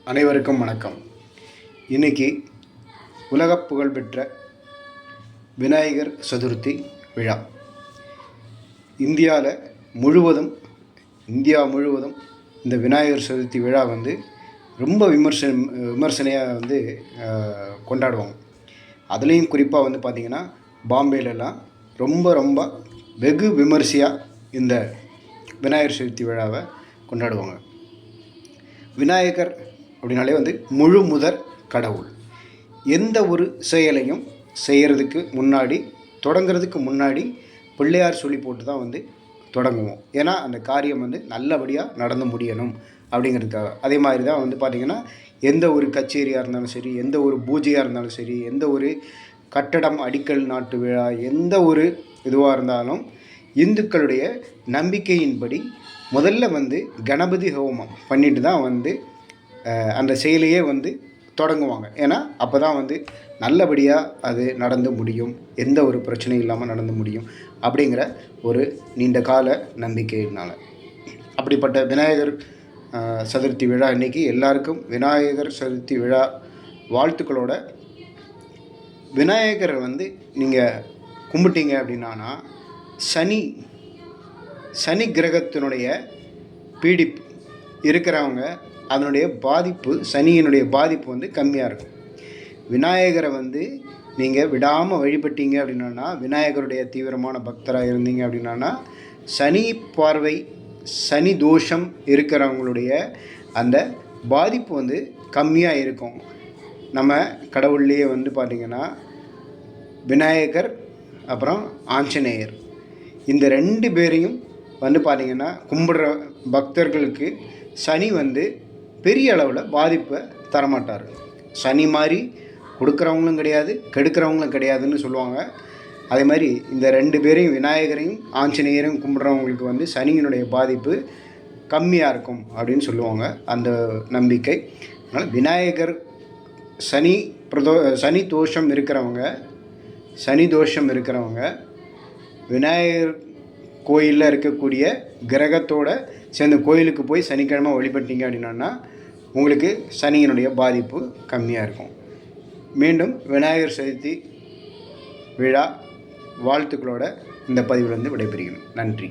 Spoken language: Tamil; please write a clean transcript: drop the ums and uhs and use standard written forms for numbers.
அனைவருக்கும் வணக்கம். இன்னைக்கு உலக புகழ்பெற்ற விநாயகர் சதுர்த்தி விழா இந்தியா முழுவதும் இந்த விநாயகர் சதுர்த்தி விழா ரொம்ப விமர்சனையாக கொண்டாடுவாங்க. அதுலேயும் குறிப்பாக பார்த்திங்கன்னா பாம்பேலலாம் ரொம்ப வெகு விமர்சையாக இந்த விநாயகர் சதுர்த்தி விழாவை கொண்டாடுவாங்க. விநாயகர் அப்படின்னாலே முழு முதற் கடவுள். எந்த ஒரு செயலையும் செய்கிறதுக்கு முன்னாடி தொடங்கிறதுக்கு முன்னாடி பிள்ளையார் சொல்லி போட்டு தான் தொடங்குவோம். ஏன்னா அந்த காரியம் நல்லபடியாக நடந்து முடியணும் அப்படிங்கிறதுக்காக. அதே மாதிரி தான் பார்த்திங்கன்னா எந்த ஒரு கச்சேரியாக இருந்தாலும் சரி, எந்த ஒரு பூஜையாக இருந்தாலும் சரி, எந்த ஒரு கட்டடம் அடிக்கல் நாட்டு விழா, எந்த ஒரு இதுவாக இருந்தாலும் இந்துக்களுடைய நம்பிக்கையின்படி முதல்ல கணபதி ஹோமம் பண்ணிட்டு தான் அந்த செயலையே தொடங்குவாங்க. ஏன்னா அப்போ தான் நல்லபடியாக அது நடந்து முடியும், எந்த ஒரு பிரச்சனையும் இல்லாமல் நடந்து முடியும் அப்படிங்கிற ஒரு நீண்ட கால நம்பிக்கையினால். அப்படிப்பட்ட விநாயகர் சதுர்த்தி விழா இன்றைக்கி எல்லாருக்கும் விநாயகர் சதுர்த்தி விழா வாழ்த்துக்களோட. விநாயகரை நீங்கள் கும்பிட்டீங்க அப்படின்னா சனி கிரகத்தினுடைய பீடிப்பு இருக்கிறவங்க அதனுடைய பாதிப்பு, சனியினுடைய பாதிப்பு கம்மியாக இருக்கும். விநாயகரை நீங்கள் விடாமல் வழிபட்டீங்க அப்படின்னா, விநாயகருடைய தீவிரமான பக்தராக இருந்தீங்க அப்படின்னா, சனி பார்வை, சனி தோஷம் இருக்கிறவங்களுடைய அந்த பாதிப்பு கம்மியாக இருக்கும். நம்ம கடவுள்லேயே பார்த்திங்கன்னா விநாயகர் அப்புறம் ஆஞ்சநேயர், இந்த ரெண்டு பேரையும் பார்த்திங்கன்னா கும்பிடுற பக்தர்களுக்கு சனி பெரிய அளவில் பாதிப்பை தரமாட்டார். சனி மாதிரி கொடுக்குறவங்களும் கிடையாது, கெடுக்கிறவங்களும் கிடையாதுன்னு சொல்லுவாங்க. அதே மாதிரி இந்த ரெண்டு பேரையும், விநாயகரையும் ஆஞ்சநேயரையும் கும்பிட்றவங்களுக்கு சனியினுடைய பாதிப்பு கம்மியாக இருக்கும் அப்படின்னு சொல்லுவாங்க, அந்த நம்பிக்கை. அதனால் விநாயகர் சனி தோஷம் இருக்கிறவங்க விநாயகர் கோயிலில் இருக்கக்கூடிய கிரகத்தோடு சேர்ந்த கோயிலுக்கு போய் சனிக்கிழமை வழிபட்டீங்க அப்படின்னா உங்களுக்கு சனியினுடைய பாதிப்பு கம்மியாக இருக்கும். மீண்டும் விநாயகர் சதுர்த்தி விழா வாழ்த்துக்களோட இந்த பதிவிலிருந்து விடைபெறுகிறேன். நன்றி.